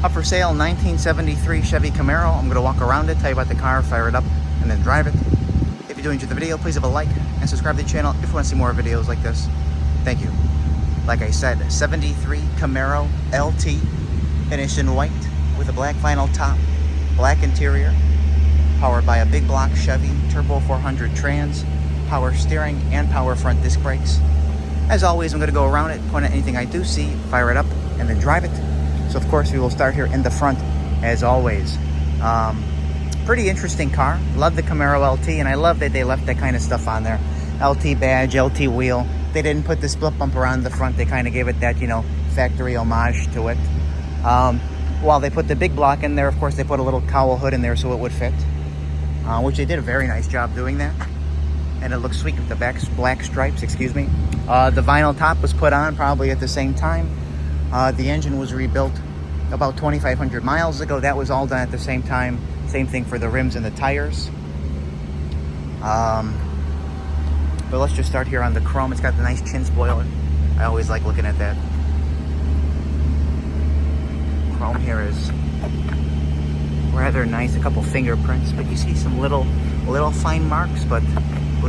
Up for sale, 1973 Chevy Camaro. I'm going to walk around it, tell you about the car, fire it up, and then drive it. If you do enjoy the video, please have a like and subscribe to the channel if you want to see more videos like this. Thank you. Like I said, 73 Camaro LT, finished in white with a black vinyl top, black interior, powered by a big block Chevy Turbo 400 trans, power steering, and power front disc brakes. As always, I'm going to go around it, point at anything I do see, fire it up, and then drive it. So of course, we will start here in the front, as always. Pretty interesting car. Love the Camaro LT, and I love that they left that kind of stuff on there. LT badge, LT wheel. They didn't put the split bumper on the front. They kind of gave it that, factory homage to it. While they put the big block in there, of course, they put a little cowl hood in there so it would fit, which they did a very nice job doing that. And it looks sweet with the black stripes, excuse me. The vinyl top was put on probably at the same time. The engine was rebuilt about 2,500 miles ago. That was all done at the same time. Same thing for the rims and the tires. But let's just start here on the chrome. It's got the nice chin spoiler. I always like looking at that. Chrome here is rather nice. A couple fingerprints, but you see some little fine marks, but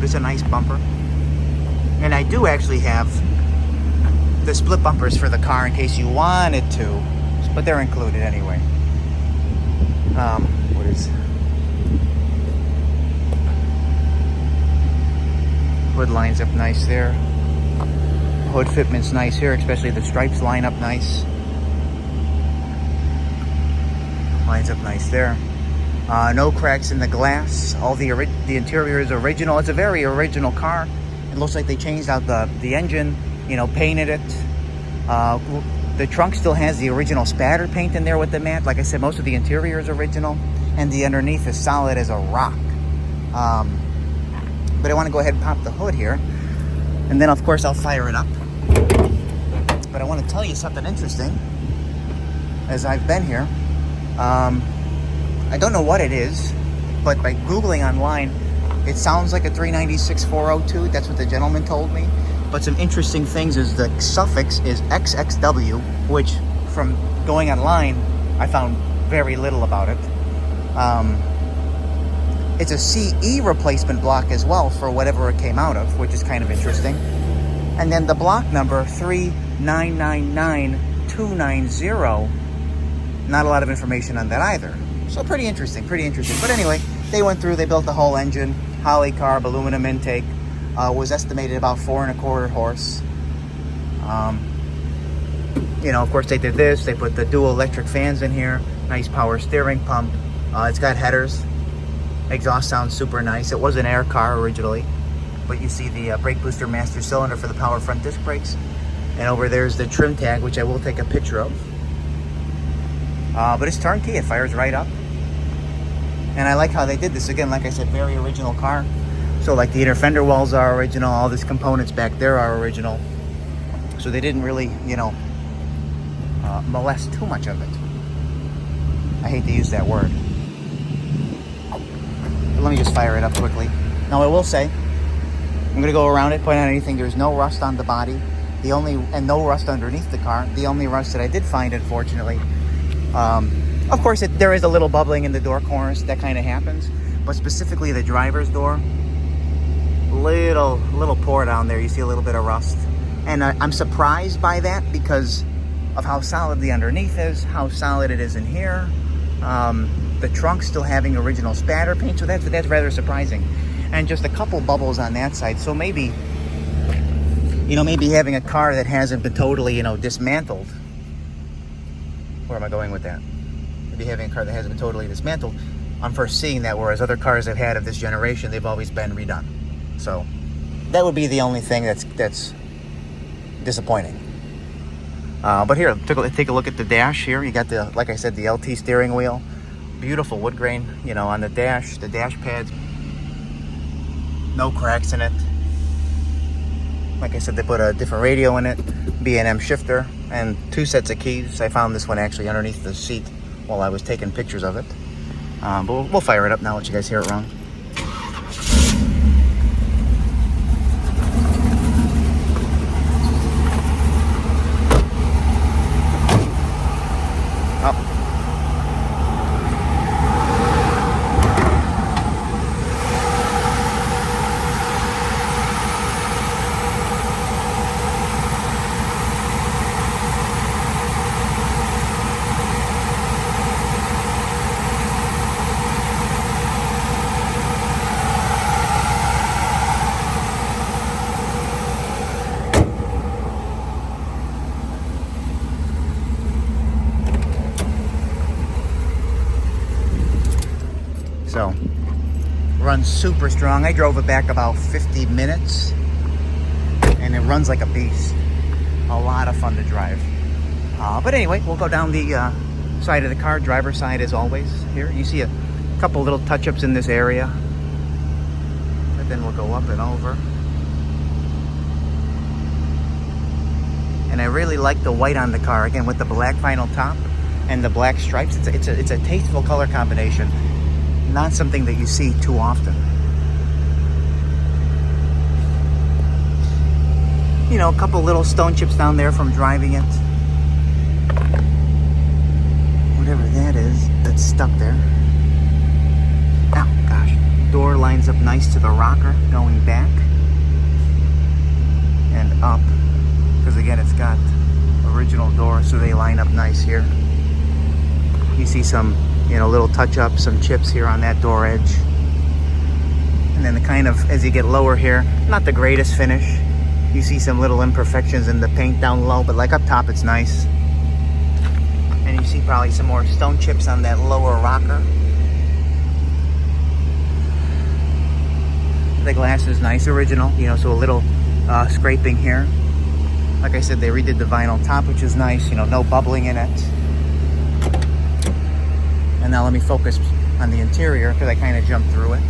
it's a nice bumper. And I do actually have the split bumpers for the car in case you wanted to, but they're included anyway. What is hood lines up nice there. Hood fitment's nice here, especially the stripes line up nice. Lines up nice there. No cracks in the glass. All the interior is original. It's a very original car. It looks like they changed out the engine, painted it. The trunk still has the original spatter paint in there with the matte. Like I said, most of the interior is original, and the underneath is solid as a rock. But I want to go ahead and pop the hood here, and then of course I'll fire it up. But I want to tell you something interesting. As I've been here, I don't know what it is, but by Googling online, it sounds like a 396 402. That's what the gentleman told me. But some interesting things is the suffix is XXW, which from going online, I found very little about it. It's a CE replacement block as well for whatever it came out of, which is kind of interesting. And then the block number 3999290. Not a lot of information on that either. So pretty interesting. But anyway, they went through, they built the whole engine, Holly carb, aluminum intake, was estimated about 4.25 horse. Of course they did this, they put the dual electric fans in here, nice power steering pump. It's got headers. Exhaust sounds super nice. It was an air car originally, but you see the brake booster master cylinder for the power front disc brakes. And over there's the trim tag, which I will take a picture of. But it's turnkey, it fires right up. And I like how they did this. Again, like I said, very original car. So like the inner fender wells are original, all these components back there are original. So they didn't really, molest too much of it. I hate to use that word. But let me just fire it up quickly. Now I will say, I'm going to go around it, point out anything. There's no rust on the body. And no rust underneath the car. The only rust that I did find, unfortunately, of course, there is a little bubbling in the door corners. That kind of happens. But specifically the driver's door, little pore down there. You see a little bit of rust. And I'm surprised by that because of how solid the underneath is, how solid it is in here. The trunk still having original spatter paint. So that's rather surprising. And just a couple bubbles on that side. So maybe, maybe having a car that hasn't been totally, dismantled. Where am I going with that? Maybe having a car that hasn't been totally dismantled. I'm first seeing that, whereas other cars I've had of this generation, they've always been redone. So that would be the only thing that's disappointing. But here, take a look at the dash here. You got like I said, the LT steering wheel. Beautiful wood grain, on the dash pads. No cracks in it. Like I said, they put a different radio in it, B&M shifter, and 2 sets of keys. I found this one actually underneath the seat while I was taking pictures of it. But we'll fire it up now, let you guys hear it run. Oh, So, runs super strong. I drove it back about 50 minutes, and it runs like a beast. A lot of fun to drive. But anyway, we'll go down the side of the car, driver's side as always. Here, you see a couple little touch-ups in this area. But then we'll go up and over. And I really like the white on the car, again, with the black vinyl top and the black stripes. It's a tasteful color combination. Not something that you see too often. You know, a couple little stone chips down there from driving it. Whatever that is, that's stuck there. Oh, gosh. Door lines up nice to the rocker going back and up. Because again, it's got original doors, so they line up nice here. You see some, you know, little touch-ups, some chips here on that door edge. And then the kind of, as you get lower here, not the greatest finish. You see some little imperfections in the paint down low, but like up top, it's nice. And you see probably some more stone chips on that lower rocker. The glass is nice, original, you know, so a little scraping here. Like I said, they redid the vinyl top, which is nice, you know, no bubbling in it. And now let me focus on the interior, because I kind of jumped through it.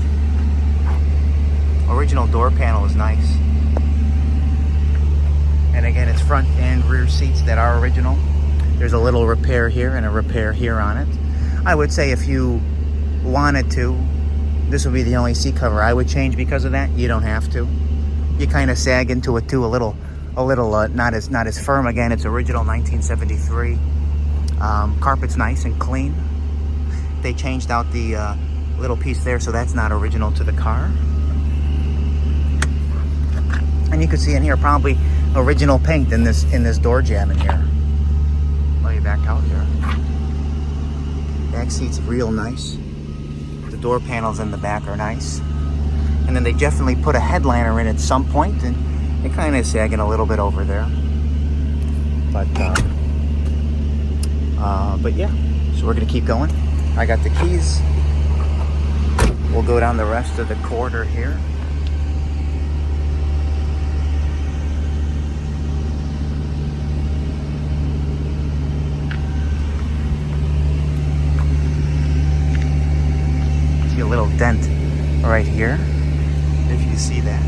Original door panel is nice. And again, it's front and rear seats that are original. There's a little repair here and a repair here on it. I would say if you wanted to, this would be the only seat cover I would change because of that. You don't have to. You kind of sag into it too a little not as firm. Again, it's original 1973. Carpet's nice and clean. They changed out the little piece there, so that's not original to the car. And you can see in here probably original paint in this door jamb in here. Let me back out here. Back seat's real nice. The door panels in the back are nice. And then they definitely put a headliner in at some point, and it kind of sagging a little bit over there. But yeah, so we're gonna keep going. I got the keys. We'll go down the rest of the corridor here. See a little dent right here, if you see that.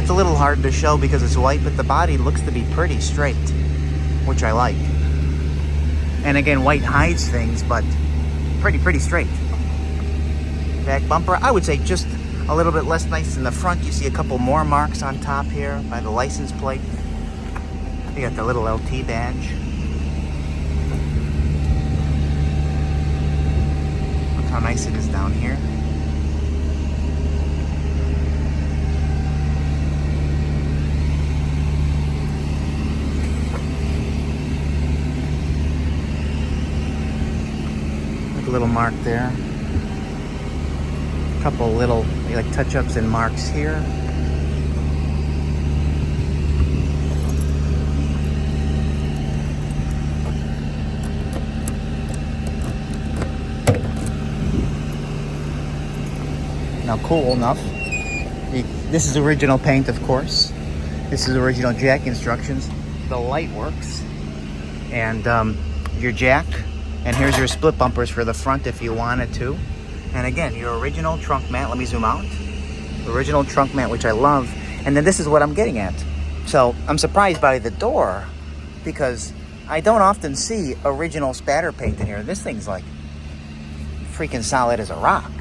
It's a little hard to show because it's white, but the body looks to be pretty straight, which I like. And again, white hides things, but pretty straight. Back bumper, I would say just a little bit less nice in the front. You see a couple more marks on top here by the license plate. You got the little LT badge. Look how nice it is down here. Little mark there. A couple little like touch-ups and marks here. Now, cool enough. This is original paint, of course. This is original jack instructions. The light works, and your jack. And here's your split bumpers for the front if you wanted to. And again, your original trunk mat. Let me zoom out. Original trunk mat, which I love. And then this is what I'm getting at. So I'm surprised by the door because I don't often see original spatter paint in here. This thing's like freaking solid as a rock.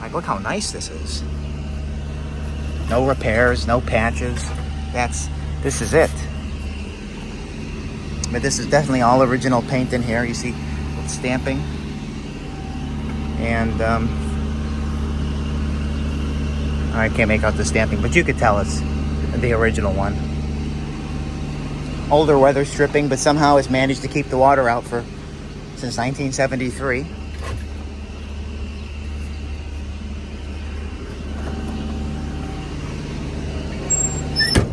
Like, look how nice this is. No repairs, no patches. This is it. But this is definitely all original paint in here. You see it's stamping. And I can't make out the stamping, but you could tell it's the original one. Older weather stripping, but somehow it's managed to keep the water out since 1973.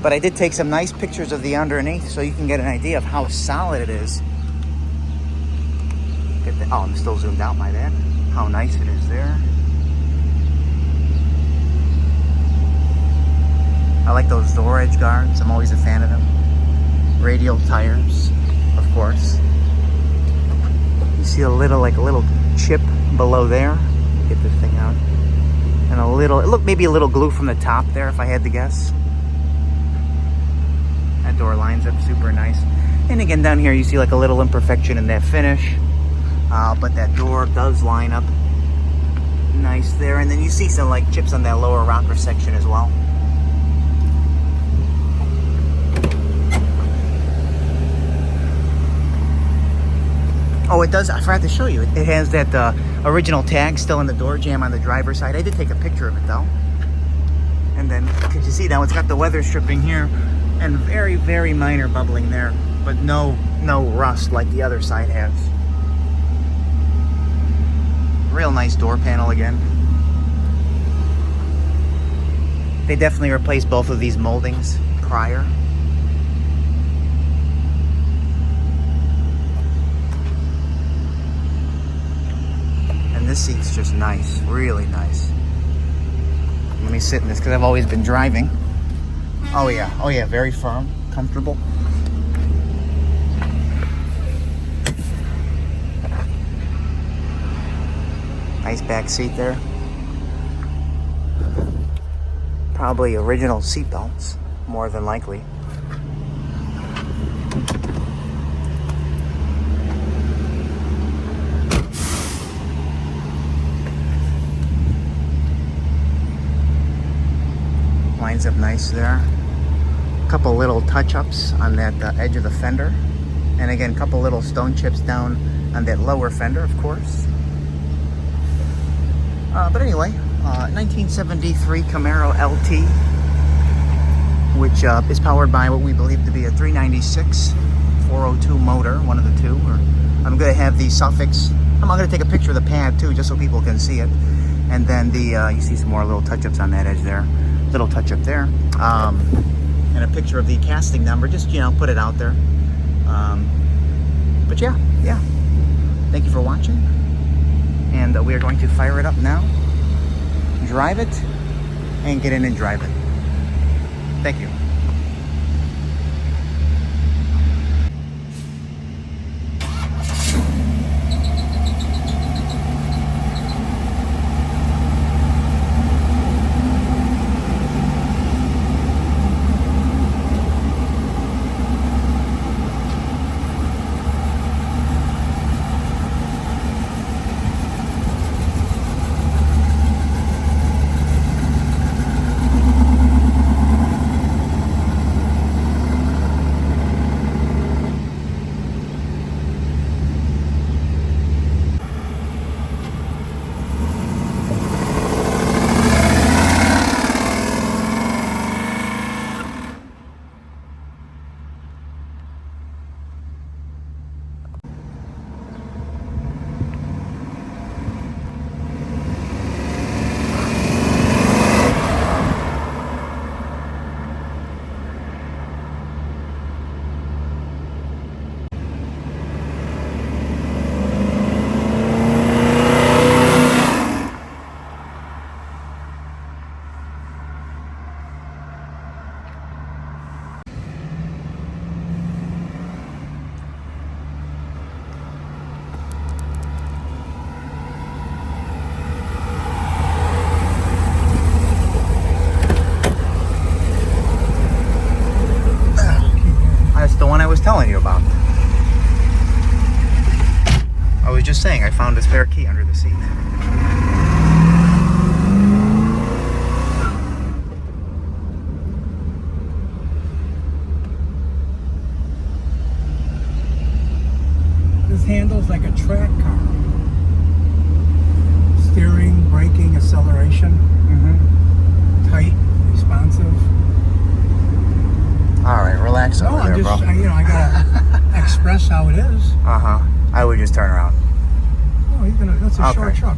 But I did take some nice pictures of the underneath so you can get an idea of how solid it is. Oh, I'm still zoomed out, my bad. How nice it is there. I like those door edge guards. I'm always a fan of them. Radial tires, of course. You see a little chip below there. Get this thing out. And a little, it looked maybe a little glue from the top there if I had to guess. That door lines up super nice. And again, down here you see like a little imperfection in that finish. But that door does line up nice there. And then you see some like chips on that lower rocker section as well. Oh, it does. I forgot to show you. It has that original tag still in the door jamb on the driver's side. I did take a picture of it though. And then, could you see now? It's got the weather stripping here, and very, very minor bubbling there, but no rust like the other side has. Real nice door panel again. They definitely replaced both of these moldings prior. And this seat's just nice, really nice. Let me sit in this because I've always been driving. Oh yeah, very firm, comfortable. Nice back seat there. Probably original seat belts, more than likely. Lines up nice there. A couple little touch-ups on that edge of the fender. And again, a couple little stone chips down on that lower fender, of course. But anyway, 1973 Camaro LT, which is powered by what we believe to be a 396 402 motor, one of the two. I'm going to have the suffix. I'm going to take a picture of the pad too, just so people can see it. And then you see some more little touch-ups on that edge there. Little touch-up there. And a picture of the casting number, just, put it out there. But yeah. Thank you for watching. And we are going to fire it up now, drive it, and get in and drive it. Thank you. Telling you about. I was just saying I found a spare key under the seat. This handles like a track car. Steering, braking, acceleration. Tight, responsive. All right, relax over there, bro. I gotta express how it is. I would just turn around. Oh, that's a short truck.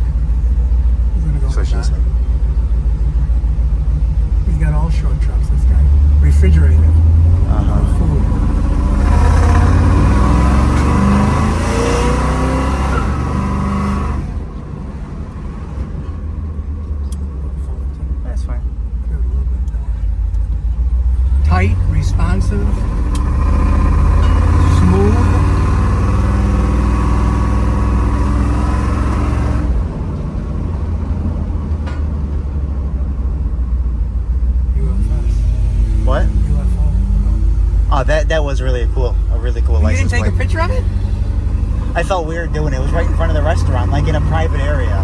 He's gonna go. So she said. He's got all short trucks, this guy. refrigerated. Uh-huh. Food. That's fine. Put it a little bit down. Tight, responsive, smooth. UFS. What? UFO. Oh, that was really a really cool You license didn't take plate. a picture of it? I felt weird doing it. It was right in front of the restaurant, like in a private area.